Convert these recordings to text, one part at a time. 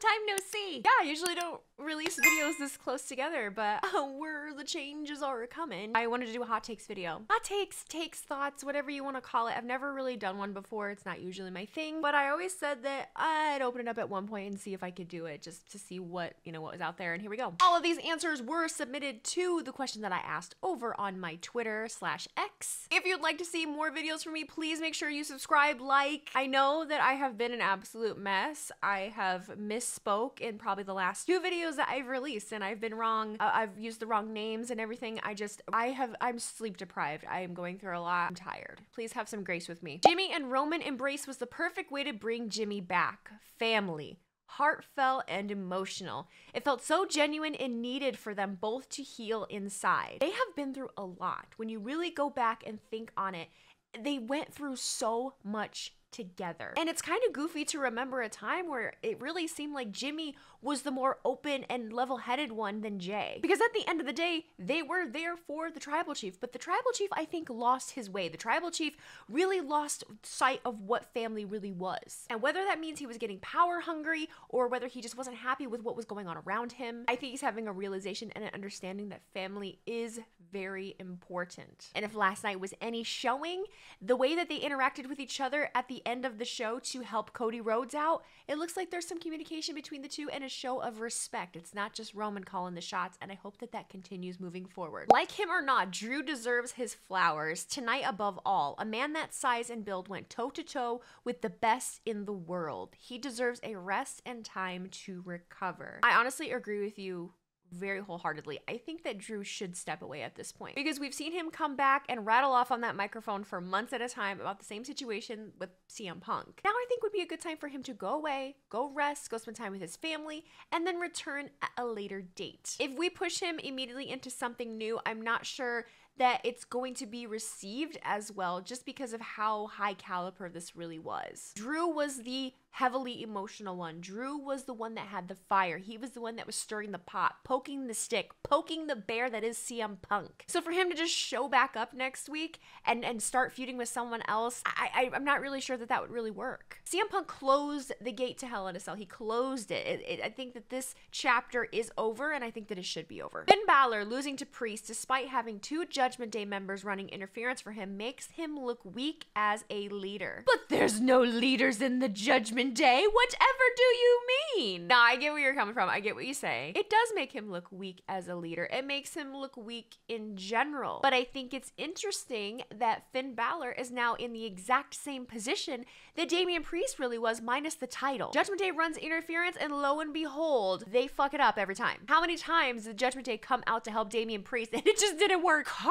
time no see. Yeah, I usually don't release videos this close together, but where the changes are coming. I wanted to do a hot takes video. Hot takes, thoughts, whatever you want to call it. I've never really done one before. It's not usually my thing, but I always said that I'd open it up at one point and see if I could do it just to see what, what was out there. And here we go. All of these answers were submitted to the question that I asked over on my Twitter/X. If you'd like to see more videos from me, please make sure you subscribe, like. I know that I have been an absolute mess. I have misspoke in probably the last 2 videos that I've released, and I've been wrong. I've used the wrong names and everything. I'm sleep deprived. I am going through a lot. I'm tired. Please have some grace with me. Jimmy and Roman embrace was the perfect way to bring Jimmy back. Family. Heartfelt and emotional. It felt so genuine and needed for them both to heal inside. They have been through a lot. When you really go back and think on it, they went through so much together. And it's kind of goofy to remember a time where it really seemed like Jimmy was the more open and level-headed one than Jay. Because at the end of the day, they were there for the tribal chief, but the tribal chief, I think, lost his way. The tribal chief really lost sight of what family really was. And whether that means he was getting power hungry or whether he just wasn't happy with what was going on around him, I think he's having a realization and an understanding that family is very important. And if last night was any showing, the way that they interacted with each other at the end of the show to help Cody Rhodes out, it looks like there's some communication between the two and a show of respect. It's not just Roman calling the shots, and I hope that that continues moving forward. Like him or not, Drew deserves his flowers. Tonight above all, a man that size and build went toe-to-toe with the best in the world. He deserves a rest and time to recover. I honestly agree with you very wholeheartedly. I think that Drew should step away at this point because we've seen him come back and rattle off on that microphone for months at a time about the same situation with CM Punk. Now I think would be a good time for him to go away, go rest, go spend time with his family, and then return at a later date. If we push him immediately into something new, I'm not sure that it's going to be received as well just because of how high caliber this really was. Drew was the heavily emotional one. Drew was the one that had the fire. He was the one that was stirring the pot, poking the stick, poking the bear that is CM Punk. So for him to just show back up next week and start feuding with someone else, I'm not really sure that that would really work. CM Punk closed the gate to Hell in a Cell. He closed it. I think that this chapter is over, and I think that it should be over. Finn Balor losing to Priest despite having 2 Judgment Day members running interference for him makes him look weak as a leader. But there's no leaders in the Judgment Day. Whatever do you mean? Now, I get where you're coming from. I get what you say. It does make him look weak as a leader. It makes him look weak in general. But I think it's interesting that Finn Balor is now in the exact same position that Damian Priest really was, minus the title. Judgment Day runs interference, and lo and behold, they fuck it up every time. How many times did Judgment Day come out to help Damian Priest and it just didn't work? Karma!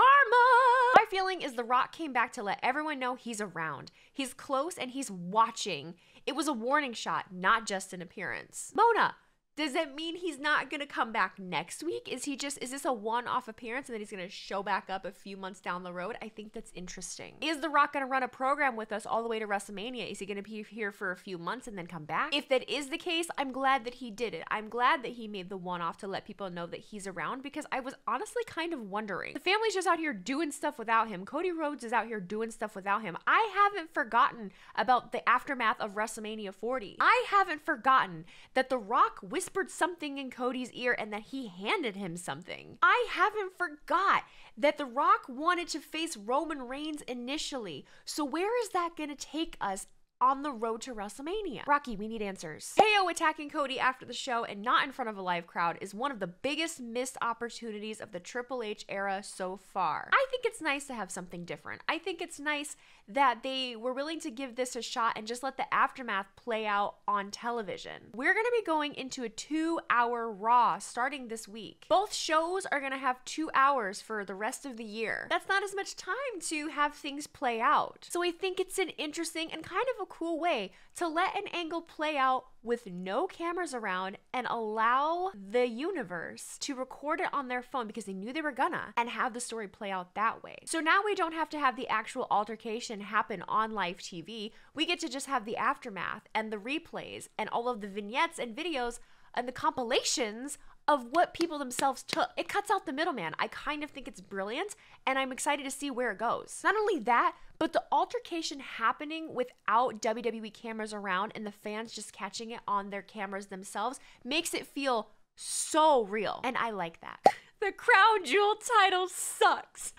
My feeling is The Rock came back to let everyone know he's around. He's close and he's watching. It was a warning shot, not just an appearance. Mona, does that mean he's not going to come back next week? Is this a one-off appearance and then he's going to show back up a few months down the road? I think that's interesting. Is The Rock going to run a program with us all the way to WrestleMania? Is he going to be here for a few months and then come back? If that is the case, I'm glad that he did it. I'm glad that he made the one-off to let people know that he's around because I was honestly kind of wondering. The family's just out here doing stuff without him. Cody Rhodes is out here doing stuff without him. I haven't forgotten about the aftermath of WrestleMania 40. I haven't forgotten that The Rock whispered something in Cody's ear and that he handed him something. I haven't forgot that The Rock wanted to face Roman Reigns initially. So where is that going to take us on the road to WrestleMania? Rocky, we need answers. KO attacking Cody after the show and not in front of a live crowd is one of the biggest missed opportunities of the Triple H era so far. I think it's nice to have something different. I think it's nice that they were willing to give this a shot and just let the aftermath play out on television. We're going to be going into a 2-hour Raw starting this week. Both shows are going to have 2 hours for the rest of the year. That's not as much time to have things play out. So I think it's an interesting and kind of a cool way to let an angle play out with no cameras around and allow the universe to record it on their phone because they knew they were gonna and have the story play out that way. So now we don't have to have the actual altercation happen on live TV. We get to just have the aftermath and the replays and all of the vignettes and videos and the compilations of what people themselves took. It cuts out the middleman. I kind of think it's brilliant, and I'm excited to see where it goes. Not only that, but the altercation happening without WWE cameras around and the fans just catching it on their cameras themselves makes it feel so real. And I like that. The crown jewel title sucks.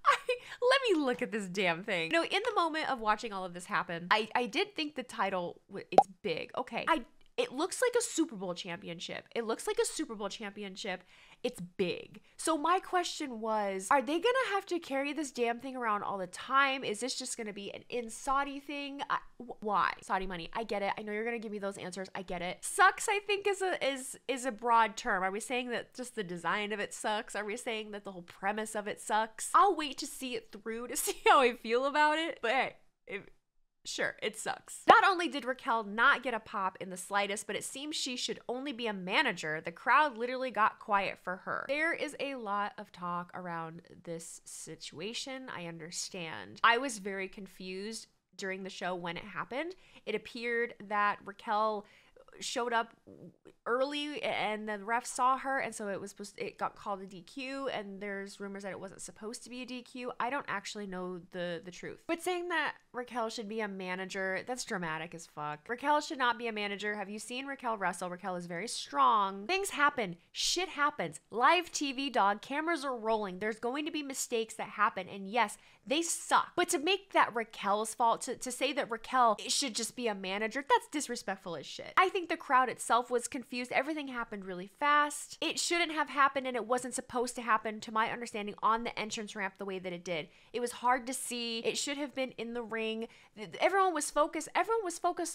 Let me look at this damn thing. In the moment of watching all of this happen, I did think the title, it's big. Okay. It looks like a Super Bowl championship. It's big. So my question was, are they gonna have to carry this damn thing around all the time? Is this just gonna be an in Saudi thing? Why? Saudi money. I get it. I know you're gonna give me those answers. I get it. Sucks, I think, is a broad term. Are we saying that just the design of it sucks? Are we saying that the whole premise of it sucks? I'll wait to see it through to see how I feel about it. But hey, sure, it sucks. Not only did Raquel not get a pop in the slightest, but it seems she should only be a manager. The crowd literally got quiet for her. There is a lot of talk around this situation. I understand. I was very confused during the show when it happened. It appeared that Raquel showed up early and the ref saw her, and so it got called a DQ, and there's rumors that it wasn't supposed to be a DQ. I don't actually know the truth. But saying that Raquel should be a manager, that's dramatic as fuck. Raquel should not be a manager. Have you seen Raquel wrestle? Raquel is very strong. Things happen. Shit happens. Live TV, dog. Cameras are rolling. There's going to be mistakes that happen, and yes, they suck. But to make that Raquel's fault, to say that Raquel should just be a manager, that's disrespectful as shit. I think the crowd itself was confused. Everything happened really fast. It shouldn't have happened, and it wasn't supposed to happen, to my understanding, on the entrance ramp the way that it did. It was hard to see. It should have been in the ring. Everyone was focused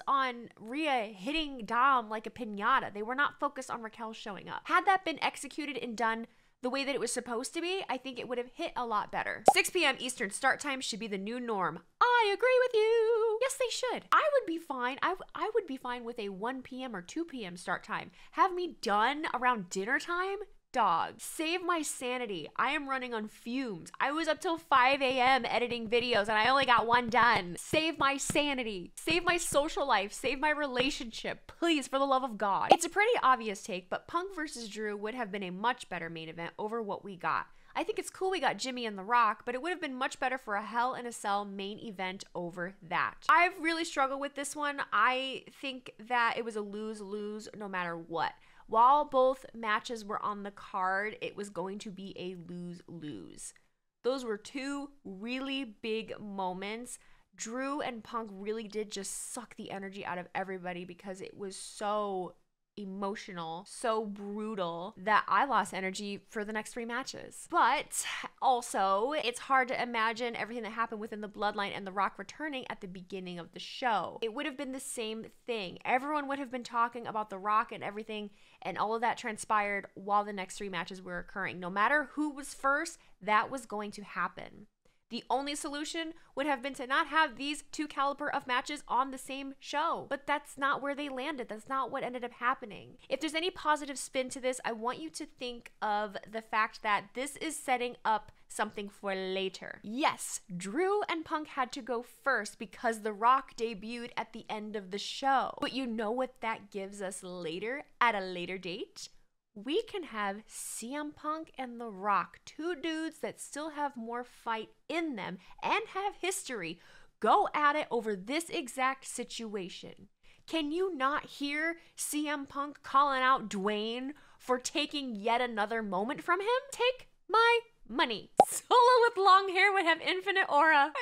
on Rhea hitting Dom like a piñata. They were not focused on Raquel showing up. Had that been executed and done the way that it was supposed to be, I think it would have hit a lot better. 6 p.m. Eastern start time should be the new norm. I agree with you. Yes, they should. I would be fine. I would be fine with a 1 p.m. or 2 p.m. start time. Have me done around dinner time? Dog. Save my sanity. I am running on fumes. I was up till 5 a.m. editing videos and I only got one done. Save my sanity. Save my social life. Save my relationship. Please, for the love of God. It's a pretty obvious take, but Punk versus Drew would have been a much better main event over what we got. I think it's cool we got Jimmy and The Rock, but it would have been much better for a Hell in a Cell main event over that. I've really struggled with this one. I think that it was a lose-lose no matter what. While both matches were on the card, it was going to be a lose-lose. Those were two really big moments. Drew and Punk really did just suck the energy out of everybody because it was so emotional, so brutal, that I lost energy for the next 3 matches. But also, it's hard to imagine everything that happened within the bloodline and The Rock returning at the beginning of the show. It would have been the same thing. Everyone would have been talking about The Rock and everything, and all of that transpired while the next 3 matches were occurring. No matter who was first, that was going to happen. The only solution would have been to not have these 2 caliber of matches on the same show. But that's not where they landed. That's not what ended up happening. If there's any positive spin to this, I want you to think of the fact that this is setting up something for later. Yes, Drew and Punk had to go first because The Rock debuted at the end of the show. But you know what that gives us later, at a later date? We can have CM Punk and The Rock, 2 dudes that still have more fight in them and have history, go at it over this exact situation. Can you not hear CM Punk calling out Dwayne for taking yet another moment from him? Take my money. Solo with long hair would have infinite aura.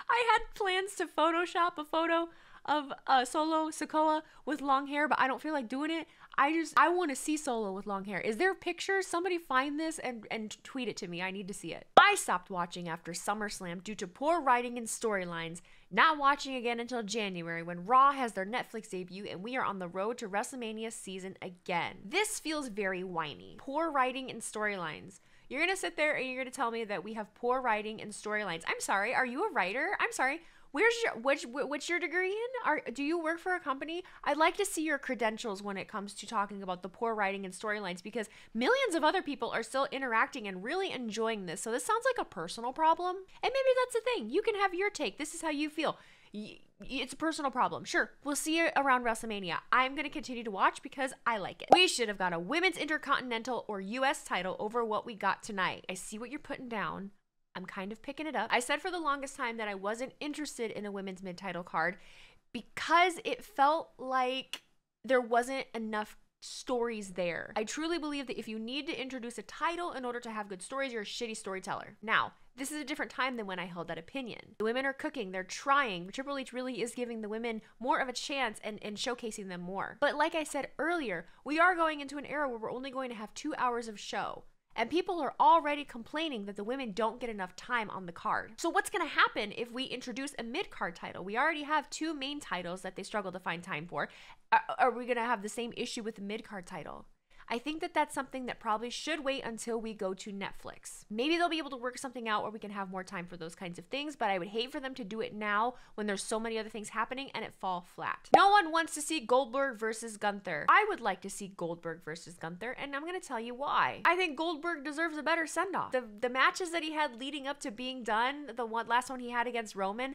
I had plans to Photoshop a photo of Solo Sikoa with long hair, but I don't feel like doing it. I want to see Solo with long hair. Is there pictures? Somebody find this and tweet it to me. I need to see it. I stopped watching after SummerSlam due to poor writing and storylines, not watching again until January when Raw has their Netflix debut and we are on the road to WrestleMania season again. This feels very whiny. Poor writing and storylines. You're gonna sit there and you're gonna tell me that we have poor writing and storylines. I'm sorry, are you a writer? I'm sorry. What's your degree in? Do you work for a company? I'd like to see your credentials when it comes to talking about the poor writing and storylines, because millions of other people are still interacting and really enjoying this. So this sounds like a personal problem. And maybe that's the thing. You can have your take. This is how you feel. It's a personal problem. Sure, we'll see it around WrestleMania. I'm going to continue to watch because I like it. We should have got a women's intercontinental or US title over what we got tonight. I see what you're putting down. I'm kind of picking it up. I said for the longest time that I wasn't interested in a women's mid-title card because it felt like there wasn't enough stories there. I truly believe that if you need to introduce a title in order to have good stories, you're a shitty storyteller. Now, this is a different time than when I held that opinion. The women are cooking, they're trying. Triple H really is giving the women more of a chance and showcasing them more. But like I said earlier, we are going into an era where we're only going to have 2 hours of show. And people are already complaining that the women don't get enough time on the card. So what's going to happen if we introduce a mid-card title? We already have 2 main titles that they struggle to find time for. Are we going to have the same issue with the mid-card title? I think that that's something that probably should wait until we go to Netflix. Maybe they'll be able to work something out where we can have more time for those kinds of things, but I would hate for them to do it now when there's so many other things happening and it fall flat. No one wants to see Goldberg versus Gunther. I would like to see Goldberg versus Gunther, and I'm going to tell you why. I think Goldberg deserves a better send-off. The matches that he had leading up to being done, last one he had against Roman,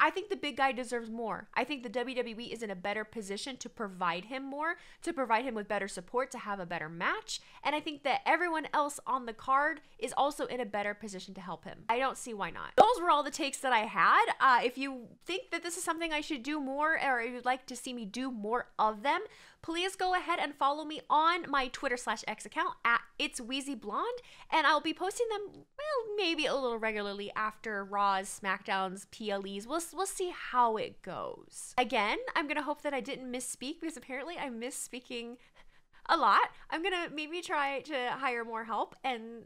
I think the big guy deserves more. I think the WWE is in a better position to provide him more, to provide him with better support, to have a better match, and I think that everyone else on the card is also in a better position to help him. I don't see why not. Those were all the takes that I had. If you think that this is something I should do more, or if you'd like to see me do more of them, please go ahead and follow me on my Twitter/X account at It's Wheezy Blonde, and I'll be posting them, well, maybe a little regularly after Raws, SmackDowns, PLEs. We'll see how it goes. Again, I'm gonna hope that I didn't misspeak because apparently I'm misspeaking a lot. I'm gonna maybe try to hire more help and,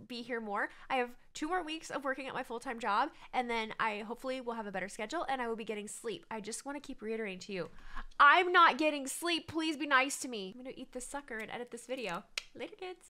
be here more. I have 2 more weeks of working at my full-time job, and then I hopefully will have a better schedule and I will be getting sleep. I just want to keep reiterating to you, I'm not getting sleep. Please be nice to me. I'm gonna eat this sucker and edit this video. Later, kids.